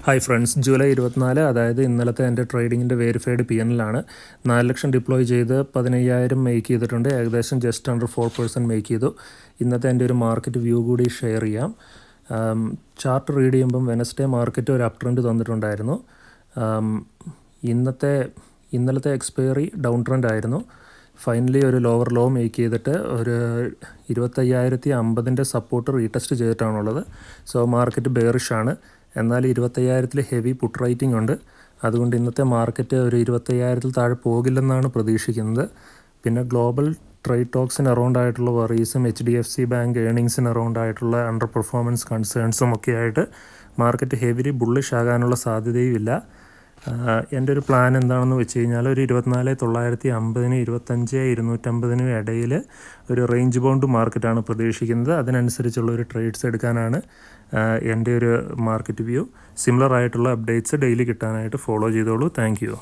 Hi friends, July 24 അതായത് ഇന്നലത്തെ എൻ്റെ ട്രേഡിങ്ങിൻ്റെ വെരിഫൈഡ് പി എന്നിലാണ് 4 ലക്ഷം ഡിപ്ലോയ് ചെയ്ത് 15,000 മേക്ക് ചെയ്തിട്ടുണ്ട്. ഏകദേശം ജസ്റ്റ് അണ്ടർ 4% മേക്ക് ചെയ്തു. ഇന്നത്തെ എൻ്റെ ഒരു മാർക്കറ്റ് വ്യൂ കൂടി ഷെയർ ചെയ്യാം. ചാർട്ട് റീഡ് ചെയ്യുമ്പം വെനസ്ഡേ മാർക്കറ്റ് ഒരു അപ് ട്രെൻഡ് തന്നിട്ടുണ്ടായിരുന്നു. ഇന്നലത്തെ എക്സ്പയറി ഡൗൺ ട്രെൻഡ് ആയിരുന്നു. ഫൈനലി ഒരു ലോവർ ലോ മേക്ക് ചെയ്തിട്ട് ഒരു 25,050 സപ്പോർട്ട് റീടെസ്റ്റ് ചെയ്തിട്ടാണുള്ളത്. സോ മാർക്കറ്റ് ബെയറിഷാണ്. എന്നാൽ 25,000 ഹെവി പുട്ട് റൈറ്റിംഗ് ഉണ്ട്. അതുകൊണ്ട് ഇന്നത്തെ മാർക്കറ്റ് ഒരു 25,000 താഴെ പോകില്ലെന്നാണ് പ്രതീക്ഷിക്കുന്നത്. പിന്നെ ഗ്ലോബൽ ട്രേഡ് ടോക്സിന് അറൗണ്ട് ആയിട്ടുള്ള വറീസും HDFC ബാങ്ക് ഏണിങ്സിന് അറൗണ്ട് ആയിട്ടുള്ള അണ്ടർ പെർഫോമൻസ് കൺസേൺസും ഒക്കെ ആയിട്ട് മാർക്കറ്റ് ഹെവിലി ബുള്ളിഷ് ആകാനുള്ള സാധ്യതയുമില്ല. എൻ്റെ ഒരു പ്ലാൻ എന്താണെന്ന് വെച്ച് കഴിഞ്ഞാൽ ഒരു 24,950 25,250 ഇടയിൽ ഒരു റേഞ്ച് ബൗണ്ട് മാർക്കറ്റാണ് പ്രതീക്ഷിക്കുന്നത്. അതിനനുസരിച്ചുള്ള ഒരു ട്രേഡ്സ് എടുക്കാനാണ് എൻ്റെ ഒരു മാർക്കറ്റ് വ്യൂ. സിമിലർ ആയിട്ടുള്ള അപ്ഡേറ്റ്സ് ഡെയിലി കിട്ടാനായിട്ട് ഫോളോ ചെയ്തോളൂ. Thank you.